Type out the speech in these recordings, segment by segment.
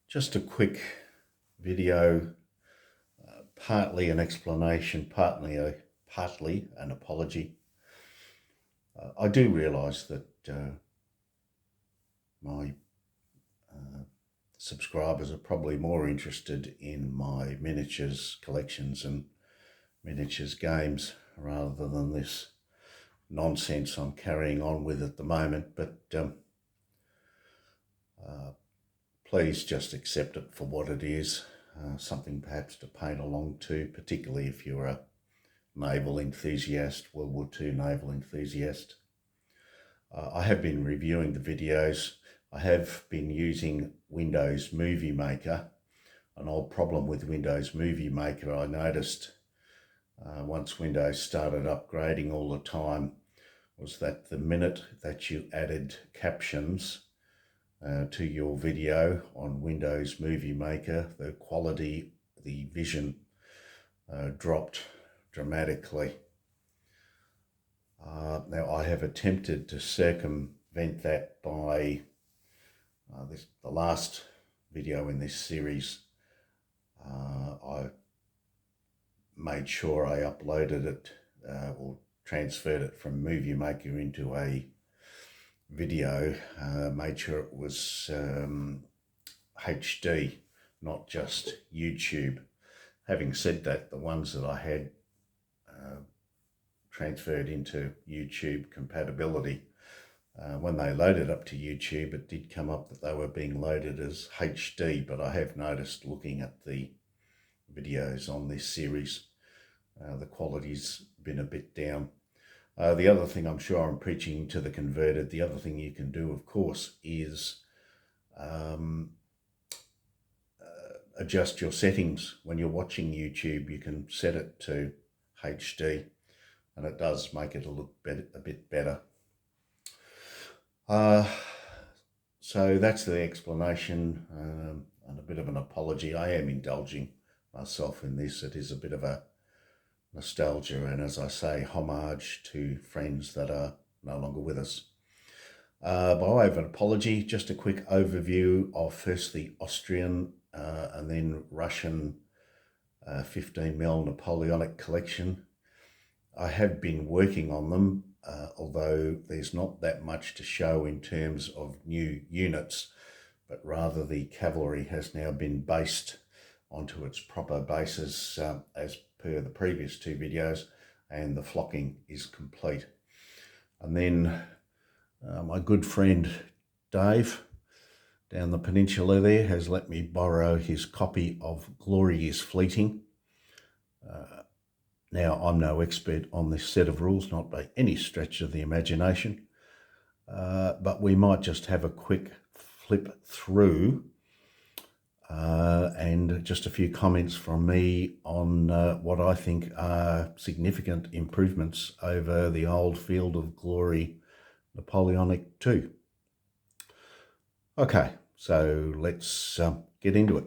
Just a quick video, partly an explanation, partly an apology. I do realise that my subscribers are probably more interested in my miniatures collections and miniatures games rather than this nonsense I'm carrying on with at the moment, but please just accept it for what it is, something perhaps to paint along to, particularly if you're a naval enthusiast, World War II naval enthusiast. I have been reviewing the videos. I have been using Windows Movie Maker. An old problem with Windows Movie Maker I noticed once Windows started upgrading all the time was that the minute that you added captions to your video on Windows Movie Maker, the quality, the vision dropped dramatically. Now I have attempted to circumvent that by the last video in this series. I made sure I uploaded it or transferred it from Movie Maker into a video, made sure it was HD, not just YouTube. Having said that, the ones that I had transferred into YouTube compatibility, when they loaded up to YouTube, it did come up that they were being loaded as HD, but I have noticed looking at the videos on this series, the quality's been a bit down. The other thing, I'm sure I'm preaching to the converted, the other thing you can do, of course, is adjust your settings. When you're watching YouTube, you can set it to HD, and it does make it look a bit better. So that's the explanation and a bit of an apology. I am indulging myself in this. It is a bit of a nostalgia and, as I say, homage to friends that are no longer with us. By way of an apology, just a quick overview of first the Austrian and then Russian 15mm Napoleonic collection. I have been working on them, although there's not that much to show in terms of new units, but rather the cavalry has now been based onto its proper bases as per the previous two videos, and the flocking is complete. And then my good friend Dave down the peninsula there has let me borrow his copy of Glory is Fleeting. Now, I'm no expert on this set of rules, not by any stretch of the imagination, but we might just have a quick flip through and just a few comments from me on what I think are significant improvements over the old Field of Glory Napoleonic II. Okay, so let's get into it.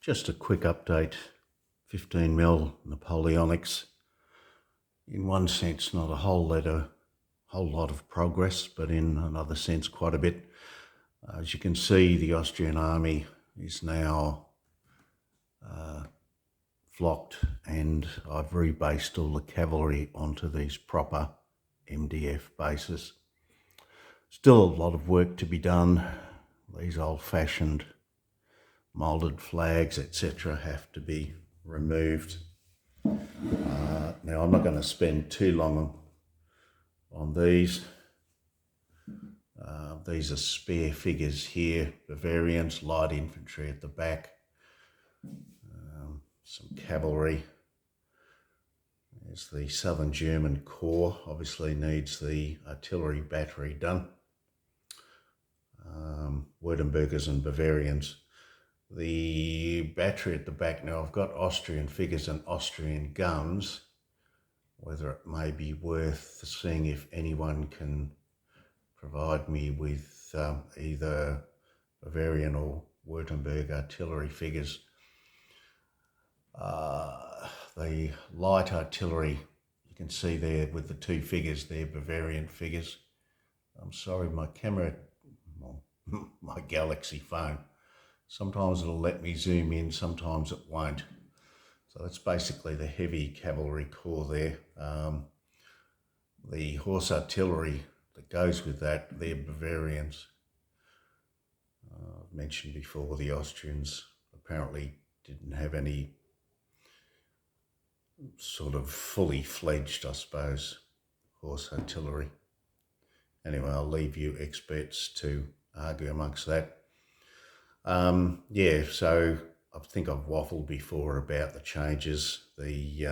Just a quick update, 15mm Napoleonics. In one sense, not a whole lot of progress, but in another sense, quite a bit. As you can see, the Austrian army is now flocked, and I've rebased all the cavalry onto these proper MDF bases. Still a lot of work to be done. These old-fashioned moulded flags, etc., have to be removed. Now I'm not going to spend too long on these. These are spare figures here, Bavarians, light infantry at the back, some cavalry. There's the Southern German Corps, obviously needs the artillery battery done. Württembergers and Bavarians. The battery at the back, now I've got Austrian figures and Austrian guns, whether it may be worth seeing if anyone can provide me with either Bavarian or Württemberg artillery figures. The light artillery, you can see there with the two figures, they're Bavarian figures. I'm sorry, my camera, my Galaxy phone, sometimes it'll let me zoom in, sometimes it won't. So that's basically the heavy cavalry corps there. The horse artillery that goes with that, they're Bavarians. I've mentioned before the Austrians apparently didn't have any sort of fully fledged, I suppose, horse artillery. Anyway, I'll leave you experts to argue amongst that. Yeah, so I think I've waffled before about the changes, the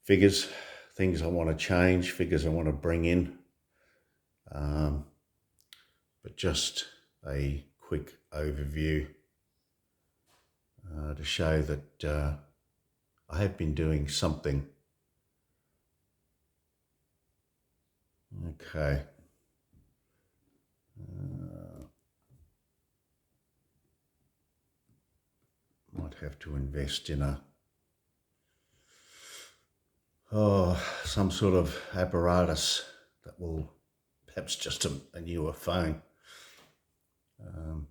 figures, things I want to change, figures I want to bring in. But just a quick overview to show that I have been doing something. Okay. Might have to invest in some sort of apparatus that will, perhaps just a newer phone, that'll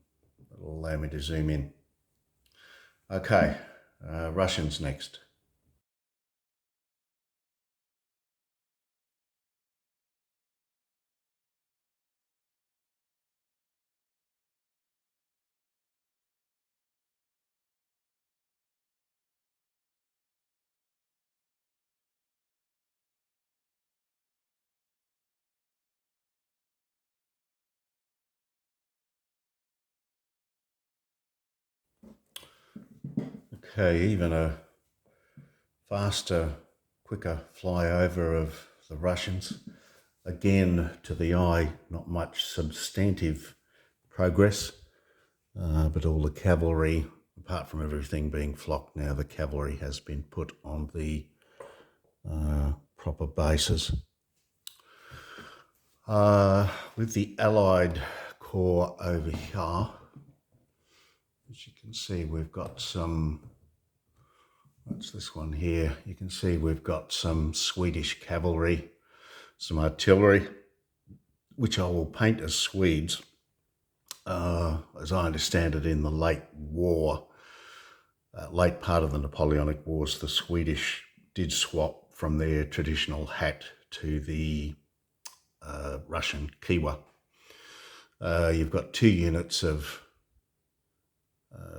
allow me to zoom in. Okay, Russians next. Okay, even a faster, quicker flyover of the Russians. Again, to the eye, not much substantive progress, but all the cavalry, apart from everything being flocked now, the cavalry has been put on the proper bases. With the Allied Corps over here, as you can see, we've got some, what's this one here? You can see we've got some Swedish cavalry, some artillery, which I will paint as Swedes. As I understand it, in the late war, late part of the Napoleonic Wars, the Swedish did swap from their traditional hat to the Russian kiwa. You've got two units of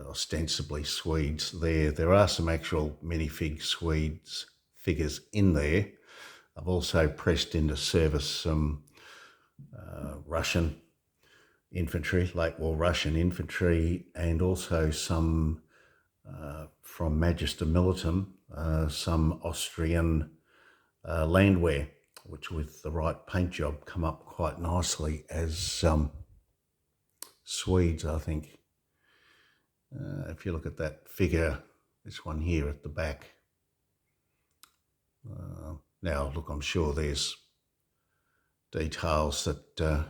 ostensibly Swedes there. There are some actual minifig Swedes figures in there. I've also pressed into service some Russian infantry, late war Russian infantry, and also some from Magister Militum, some Austrian landwehr, which with the right paint job come up quite nicely as Swedes, I think. If you look at that figure, this one here at the back. Now, look, I'm sure there's details that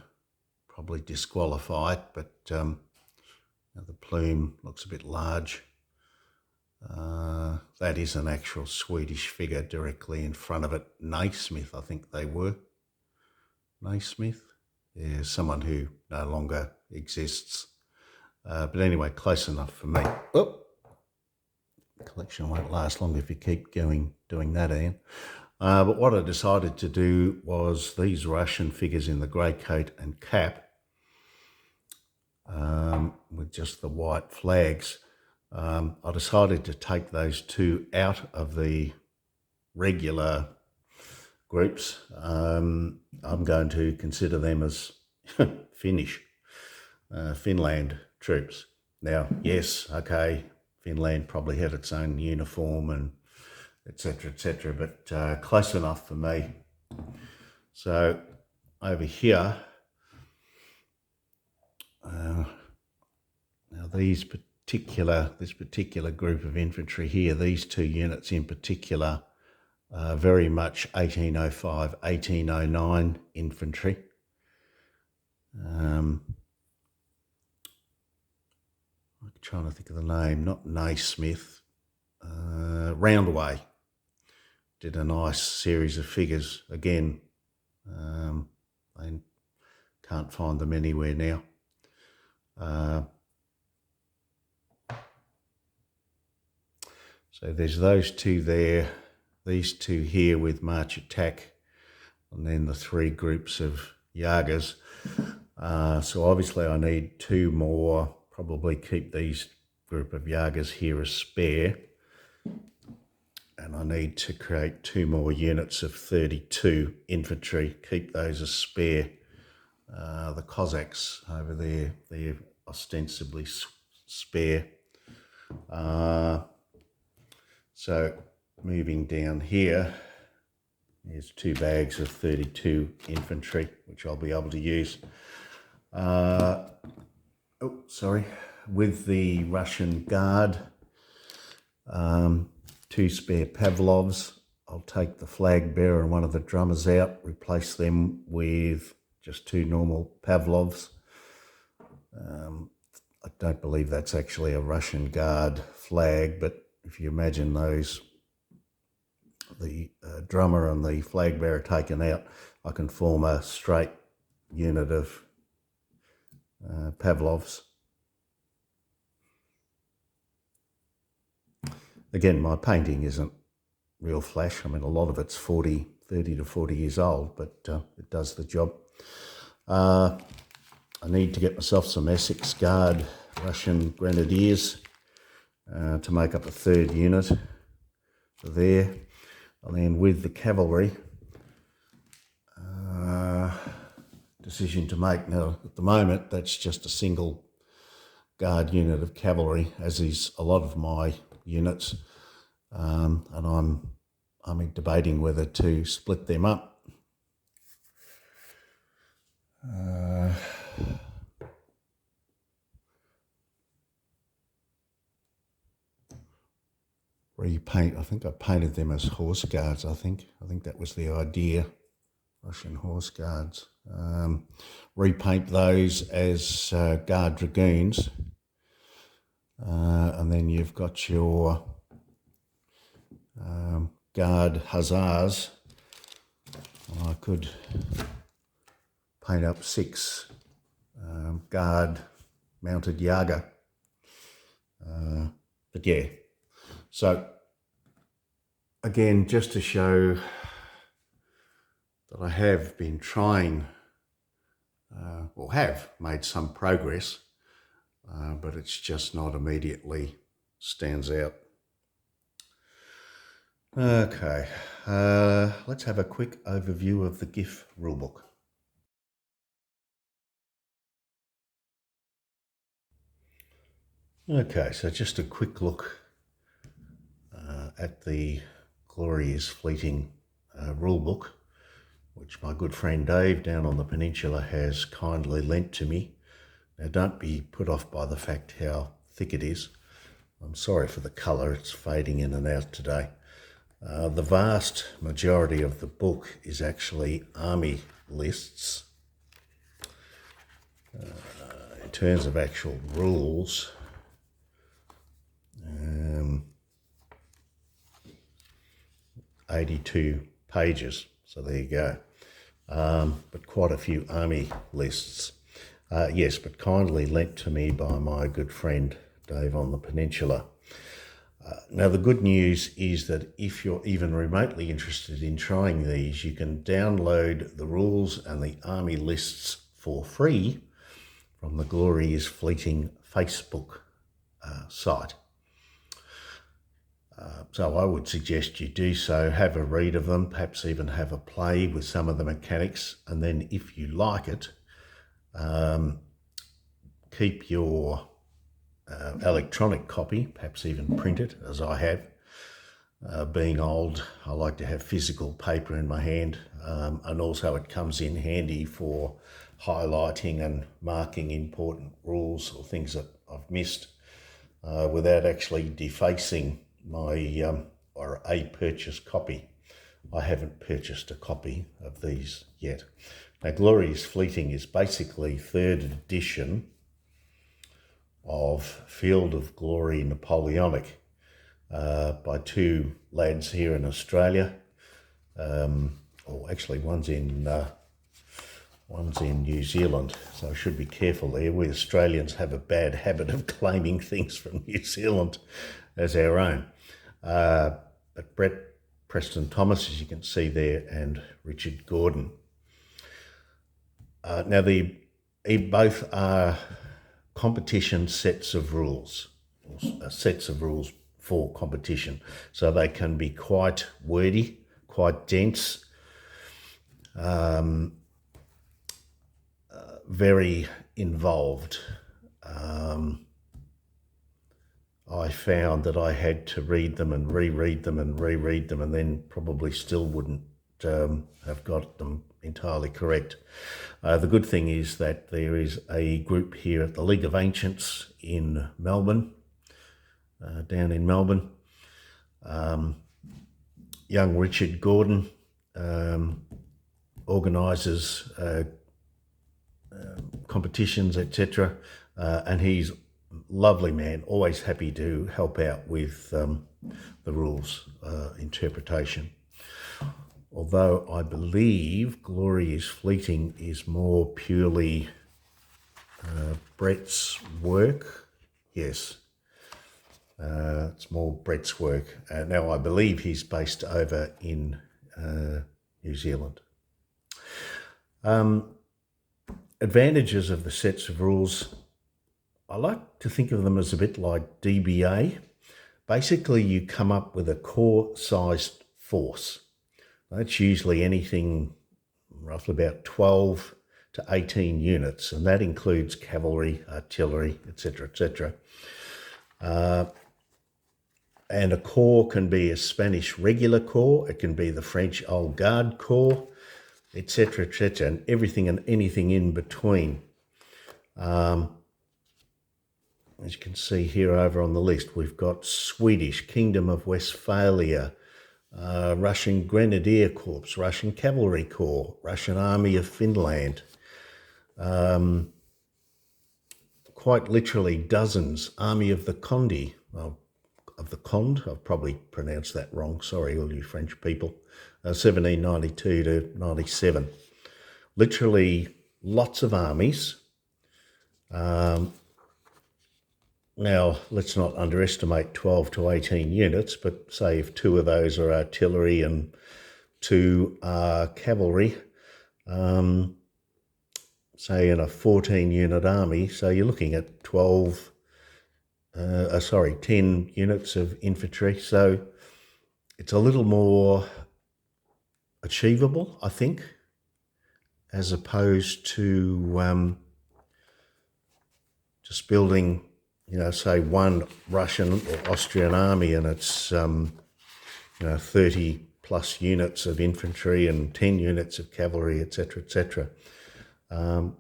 probably disqualify it, but the plume looks a bit large. That is an actual Swedish figure directly in front of it. Naismith, I think they were. Naismith? Yeah, someone who no longer exists. But anyway, close enough for me. Oh, the collection won't last long if you keep doing that, Ian. But what I decided to do was these Russian figures in the grey coat and cap with just the white flags. I decided to take those two out of the regular groups. I'm going to consider them as Finland troops. Now, yes, okay, Finland probably had its own uniform and etc., but close enough for me. So over here, now this particular group of infantry here, these two units in particular, very much 1805, 1809 infantry. I'm trying to think of the name, not Naismith, Roundaway did a nice series of figures. Again, I can't find them anywhere now. So there's those two there, these two here with March Attack, and then the three groups of Jagers. So obviously I need two more, probably keep these group of Jagers here as spare. And I need to create two more units of 32 infantry, keep those as spare. The Cossacks over there, they're ostensibly spare. So moving down here, there's two bags of 32 infantry, which I'll be able to use. With the Russian Guard, two spare Pavlovs. I'll take the flag bearer and one of the drummers out, replace them with just two normal Pavlovs. I don't believe that's actually a Russian Guard flag, but if you imagine those, the drummer and the flag bearer taken out, I can form a straight unit of Pavlovs. Again, my painting isn't real flash. I mean, a lot of it's 30 to 40 years old, but it does the job. I need to get myself some Essex Guard Russian Grenadiers to make up a third unit there. And then with the cavalry, decision to make. Now, at the moment, that's just a single guard unit of cavalry, as is a lot of my units, and I'm debating whether to split them up. Repaint. I think I painted them as horse guards. I think that was the idea. Russian horse guards. Repaint those as guard dragoons, and then you've got your guard hussars. I could paint up 6 guard mounted Jager. But yeah, so again, just to show that I have been trying, or have made some progress, but it's just not immediately stands out. Okay, let's have a quick overview of the GIF rulebook. Okay, so just a quick look at the Glory is Fleeting rulebook, which my good friend Dave down on the peninsula has kindly lent to me. Now, don't be put off by the fact how thick it is. I'm sorry for the colour, it's fading in and out today. The vast majority of the book is actually army lists. In terms of actual rules, 82 pages, so there you go. But quite a few army lists. Yes, but kindly lent to me by my good friend Dave on the peninsula. Now, the good news is that if you're even remotely interested in trying these, you can download the rules and the army lists for free from the Glory is Fleeting Facebook site. So I would suggest you do so, have a read of them, perhaps even have a play with some of the mechanics, and then if you like it, keep your electronic copy, perhaps even print it, as I have. Being old, I like to have physical paper in my hand, and also it comes in handy for highlighting and marking important rules or things that I've missed without actually defacing my or a purchased copy. I haven't purchased a copy of these yet. Now, Glorious Fleeting is basically third edition of Field of Glory Napoleonic by two lads here in Australia. Or actually, one's in New Zealand, so I should be careful there. We Australians have a bad habit of claiming things from New Zealand as our own. But Brett Preston Thomas, as you can see there, and Richard Gordon. Now, both are competition sets of rules, sets of rules for competition. So they can be quite wordy, quite dense, very involved. I found that I had to read them and reread them and reread them, and then probably still wouldn't have got them entirely correct. The good thing is that there is a group here at the League of Ancients in Melbourne, down in Melbourne. Young Richard Gordon organises competitions, etc., and he's lovely man, always happy to help out with the rules interpretation. Although I believe Glorious Fleeting is more purely Brett's work. Yes, it's more Brett's work. Now I believe he's based over in New Zealand. Advantages of the sets of rules, I like to think of them as a bit like DBA. Basically, you come up with a core-sized force. That's usually anything roughly about 12 to 18 units, and that includes cavalry, artillery, etc., etc. And a corps can be a Spanish regular corps, it can be the French Old Guard corps, etc., etc., and everything and anything in between. As you can see here over on the list, we've got Swedish Kingdom of Westphalia, Russian Grenadier Corps, Russian Cavalry Corps, Russian Army of Finland, quite literally dozens, Army of the Conde, of the Conde, I've probably pronounced that wrong, sorry all you French people, 1792 to 97. Literally lots of armies. Now, let's not underestimate 12 to 18 units, but say if two of those are artillery and two are cavalry, say in a 14-unit army, so you're looking at 10 units of infantry. So it's a little more achievable, I think, as opposed to just building, say one Russian or Austrian army and it's, 30 plus units of infantry and 10 units of cavalry, etc., etc.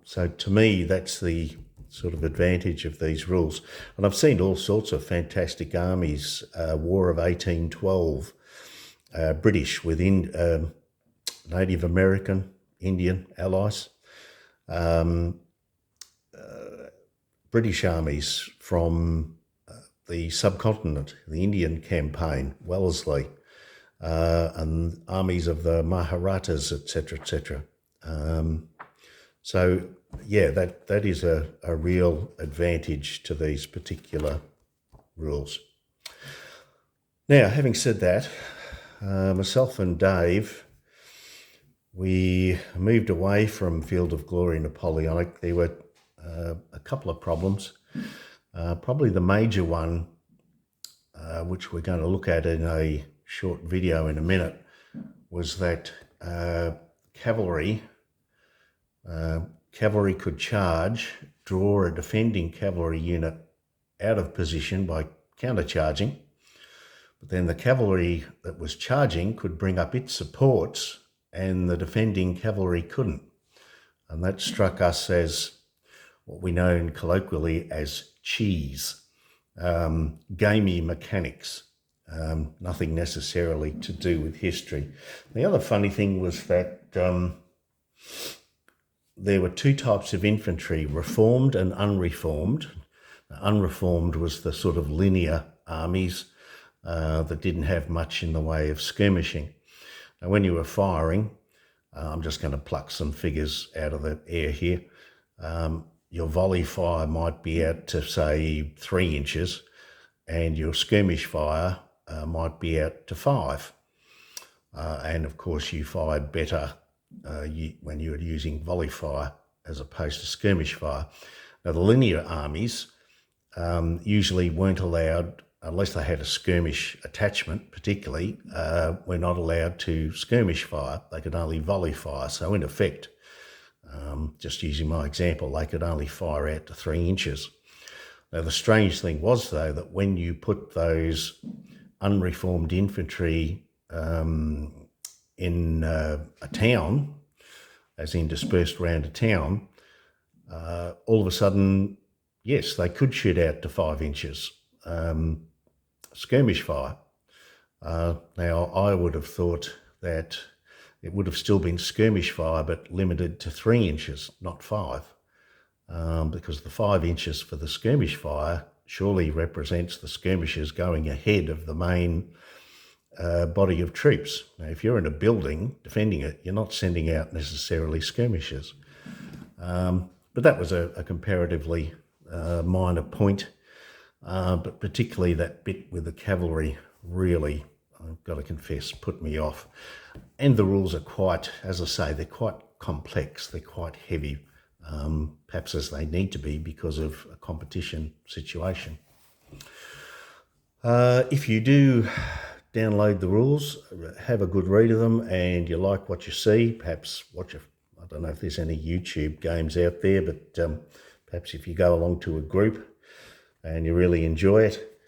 So to me, that's the sort of advantage of these rules. And I've seen all sorts of fantastic armies, War of 1812, British within Native American, Indian allies, British armies from the subcontinent, the Indian campaign, Wellesley, and armies of the Maharathas, etc., etc. So, yeah, that is a real advantage to these particular rules. Now, having said that, myself and Dave, we moved away from Field of Glory Napoleonic. There were a couple of problems. Probably the major one which we're going to look at in a short video in a minute, was that cavalry could charge, draw a defending cavalry unit out of position by countercharging, but then the cavalry that was charging could bring up its supports and the defending cavalry couldn't. And that struck us as what we know colloquially as cheese, gamey mechanics, nothing necessarily to do with history. The other funny thing was that there were two types of infantry, reformed and unreformed. Unreformed was the sort of linear armies that didn't have much in the way of skirmishing. Now, when you were firing, I'm just going to pluck some figures out of the air here. Your volley fire might be out to, say, 3 inches, and your skirmish fire might be out to 5. And of course, you fired better when you were using volley fire as opposed to skirmish fire. Now, the linear armies usually weren't allowed, unless they had a skirmish attachment particularly, were not allowed to skirmish fire. They could only volley fire. So in effect, just using my example, they could only fire out to 3 inches. Now, the strange thing was, though, that when you put those unreformed infantry in a town, as in dispersed around a town, all of a sudden, yes, they could shoot out to 5 inches, skirmish fire. Now, I would have thought that it would have still been skirmish fire, but limited to 3 inches, not 5, because the 5 inches for the skirmish fire surely represents the skirmishers going ahead of the main body of troops. Now, if you're in a building defending it, you're not sending out necessarily skirmishers. But that was a comparatively minor point, but particularly that bit with the cavalry really, I've got to confess, put me off. And the rules are quite, as I say, they're quite complex, they're quite heavy, perhaps as they need to be because of a competition situation. If you do download the rules, have a good read of them, and you like what you see, perhaps watch I don't know if there's any YouTube games out there, but perhaps if you go along to a group and you really enjoy it,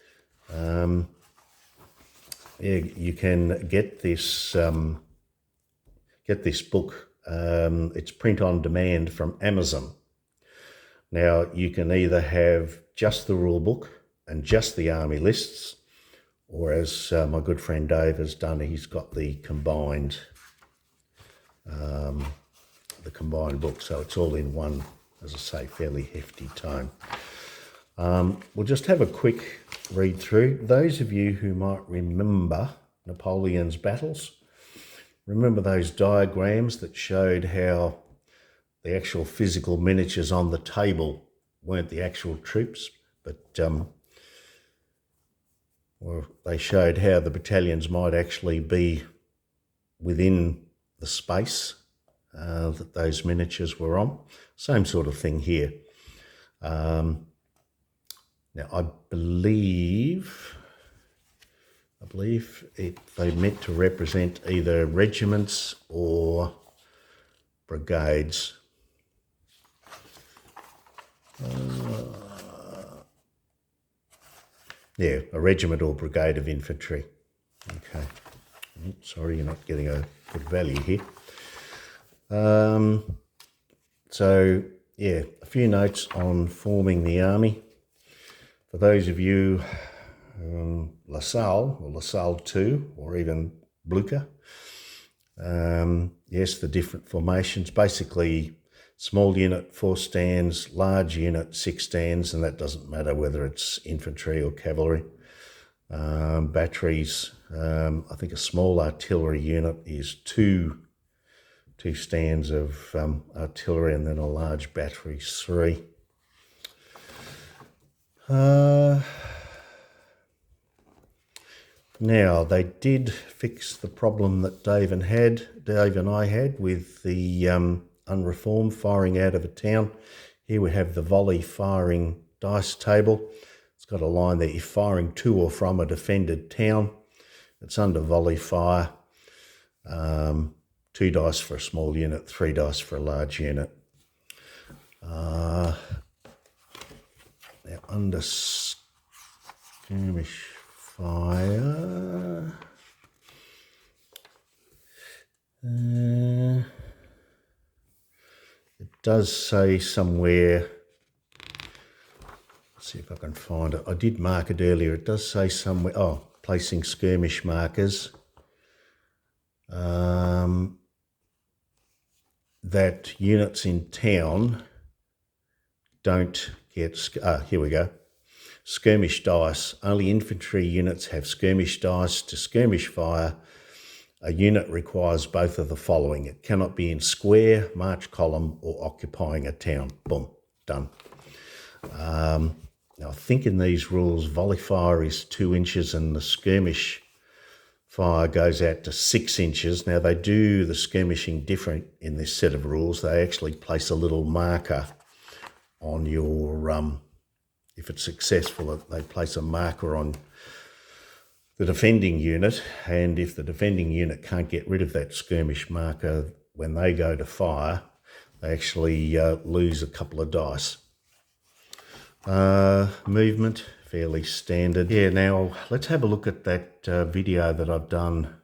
you can get this book. It's print on demand from Amazon. Now, you can either have just the rule book and just the army lists, or as my good friend Dave has done, he's got the combined book, so it's all in one, as I say, fairly hefty tome. We'll just have a quick read through. Those of you who might remember Napoleon's battles, remember those diagrams that showed how the actual physical miniatures on the table weren't the actual troops, but they showed how the battalions might actually be within the space that those miniatures were on. Same sort of thing here. Now, I believe they meant to represent either regiments or brigades. Yeah, a regiment or brigade of infantry. Okay. Sorry, you're not getting a good value here. So, yeah, a few notes on forming the army. For those of you, LaSalle or LaSalle 2 or even Blucher, yes, the different formations, basically small unit 4 stands, large unit 6 stands, and that doesn't matter whether it's infantry or cavalry. Batteries, I think a small artillery unit is two stands of artillery, and then a large battery 3. Now, they did fix the problem that Dave and I had with the unreformed firing out of a town. Here we have the volley firing dice table. It's got a line that you're firing to or from a defended town. It's under volley fire. 2 dice for a small unit, 3 dice for a large unit. Now under skirmish fire, it does say somewhere, let's see if I can find it. I did mark it earlier. It does say somewhere, oh, placing skirmish markers. That units in town don't get, here we go. Skirmish dice. Only infantry units have skirmish dice. To skirmish fire, a unit requires both of the following. It cannot be in square, march column, or occupying a town. Boom, done. Now I think in these rules, volley fire is 2 inches and the skirmish fire goes out to 6 inches. Now they do the skirmishing different in this set of rules. They actually place a little marker on your, if it's successful, they place a marker on the defending unit, and if the defending unit can't get rid of that skirmish marker when they go to fire, they actually lose a couple of dice. Movement, fairly standard. Yeah, now let's have a look at that video that I've done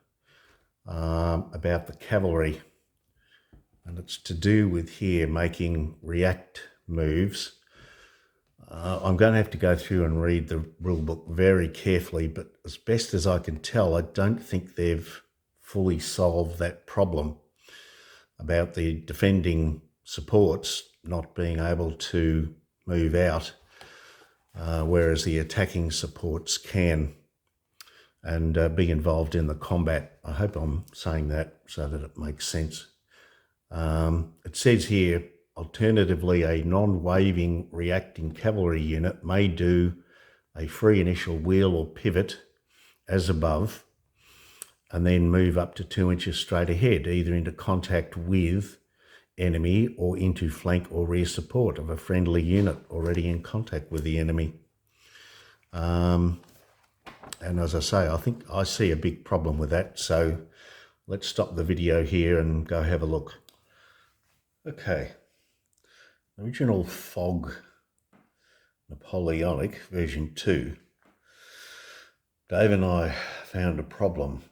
about the cavalry, and it's to do with here making react moves. I'm going to have to go through and read the rule book very carefully, but as best as I can tell, I don't think they've fully solved that problem about the defending supports not being able to move out, whereas the attacking supports can, and be involved in the combat. I hope I'm saying that so that it makes sense. It says here, alternatively, a non-waving reacting cavalry unit may do a free initial wheel or pivot as above, and then move up to 2 inches straight ahead, either into contact with enemy or into flank or rear support of a friendly unit already in contact with the enemy. And as I say, I think I see a big problem with that. So let's stop the video here and go have a look. Okay. Original FOG Napoleonic version 2. Dave and I found a problem.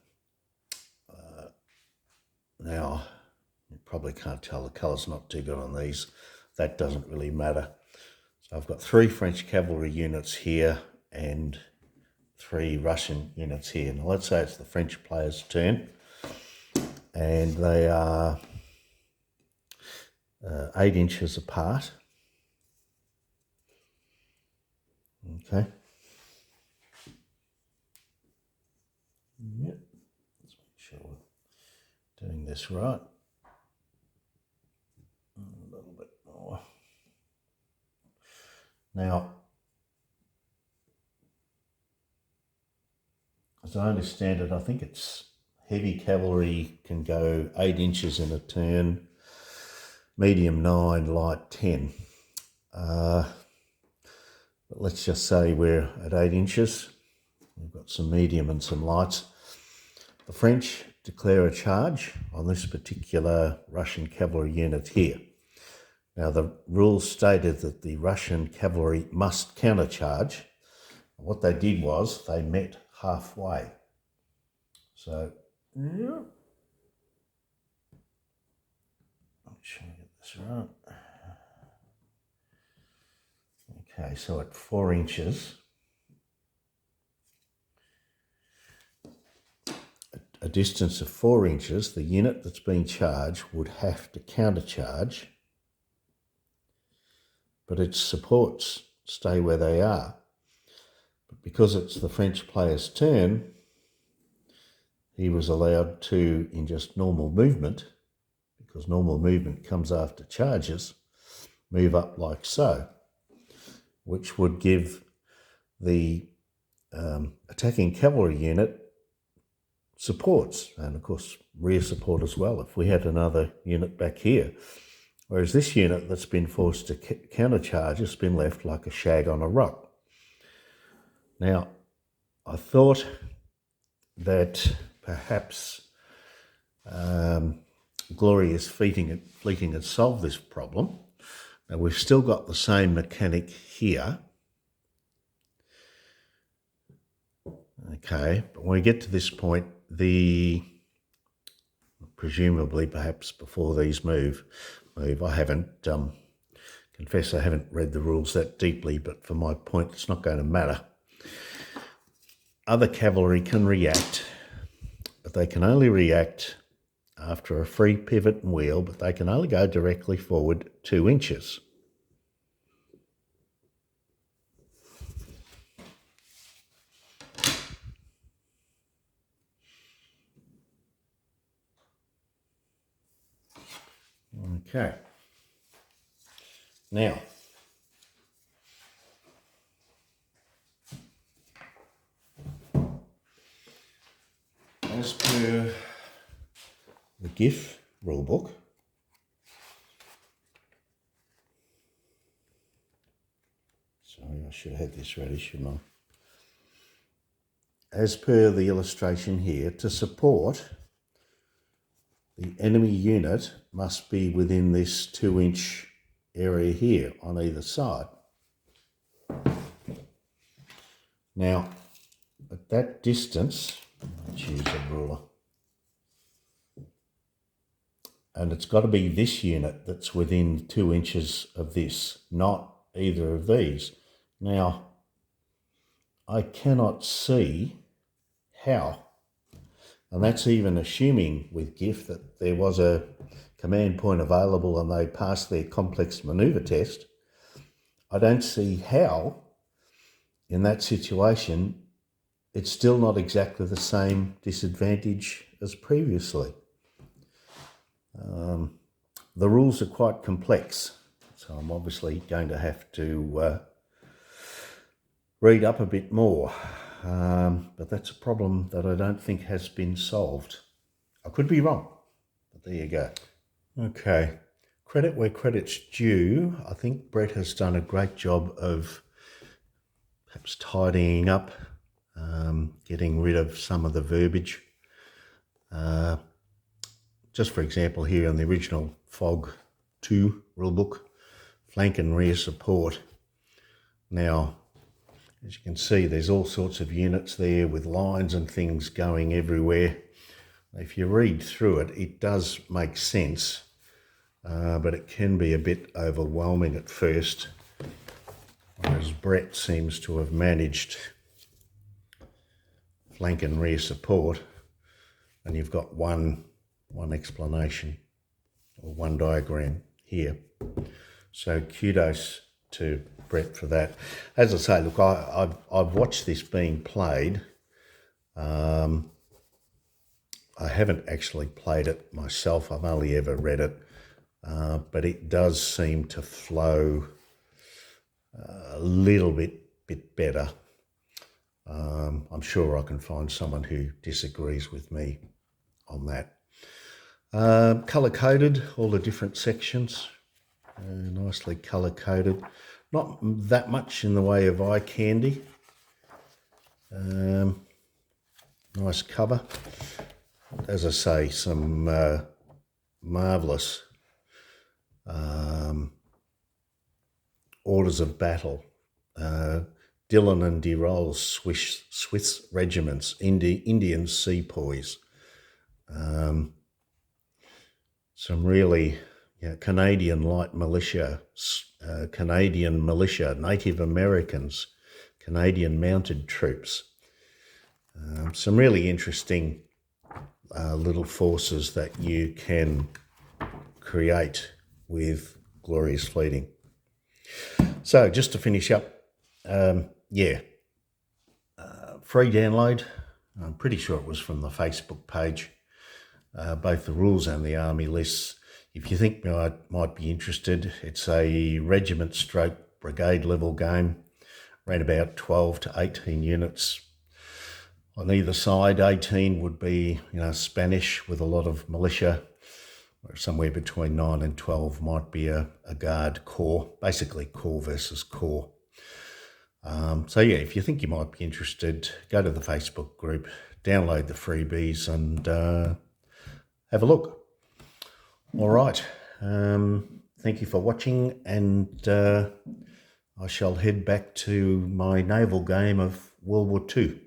Now, you probably can't tell, the colour's not too good on these. That doesn't really matter. So I've got 3 French cavalry units here and 3 Russian units here. Now let's say it's the French player's turn, and they are 8 inches apart. Okay. Yep. Let's make sure we're doing this right. A little bit more. Now, as I understand it, I think it's heavy cavalry can go 8 inches in a turn, medium 9, light 10. But let's just say we're at 8 inches. We've got some medium and some lights. The French declare a charge on this particular Russian cavalry unit here. Now, the rules stated that the Russian cavalry must countercharge. What they did was they met halfway. So, yeah. Make sure I get this right. Okay, so at 4 inches, a distance of 4 inches, the unit that's being charged would have to countercharge, but its supports stay where they are. But because it's the French player's turn, he was allowed to, in just normal movement, because normal movement comes after charges, move up like so, which would give the attacking cavalry unit supports, and of course rear support as well if we had another unit back here. Whereas this unit that's been forced to countercharge has been left like a shag on a rock. Now, I thought that perhaps Glorious Fleeting had solved this problem. Now, we've still got the same mechanic here. Okay, but when we get to this point, presumably perhaps before these move, I haven't, confess I haven't read the rules that deeply, but for my point, it's not going to matter. Other cavalry can react, but they can only react after a free pivot and wheel, but they can only go directly forward 2 inches. Okay. Now, as per the GIF rulebook, sorry, I should have had this ready, shouldn't I? As per the illustration here, to support, the enemy unit must be within this 2-inch area here on either side. Now, at that distance, I'll choose a ruler, and it's got to be this unit that's within 2 inches of this, not either of these. Now, I cannot see how, and that's even assuming with GIF that there was a command point available and they passed their complex manoeuvre test. I don't see how, in that situation, it's still not exactly the same disadvantage as previously. The rules are quite complex, so I'm obviously going to have to read up a bit more. But that's a problem that I don't think has been solved. I could be wrong, but there you go. Okay, credit where credit's due. I think Brett has done a great job of perhaps tidying up, getting rid of some of the verbiage. Just for example, here in the original FOG 2 rulebook, flank and rear support. Now, as you can see, there's all sorts of units there with lines and things going everywhere. If you read through it, it does make sense, but it can be a bit overwhelming at first, whereas Brett seems to have managed flank and rear support, and you've got one explanation or one diagram here. So kudos to Brett for that. As I say, look, I've watched this being played. I haven't actually played it myself. I've only ever read it, but it does seem to flow a little bit better. I'm sure I can find someone who disagrees with me on that. Colour-coded, all the different sections, nicely colour-coded. Not that much in the way of eye candy. Nice cover. As I say, some marvellous orders of battle. Dillon and de Rolle's Swiss regiments, Indian sepoys. Some really Canadian light militia, Canadian militia, Native Americans, Canadian mounted troops. Some really interesting little forces that you can create with Glorious Fleeting. So just to finish up, free download. I'm pretty sure it was from the Facebook page. Both the rules and the army lists. If you think I might be interested, it's a regiment stroke brigade level game, around about 12 to 18 units on either side. 18 would be, Spanish with a lot of militia, or somewhere between 9 and 12 might be a guard corps, basically corps versus corps. So yeah, if you think you might be interested, go to the Facebook group, download the freebies and have a look. All right. Thank you for watching, and I shall head back to my naval game of World War II.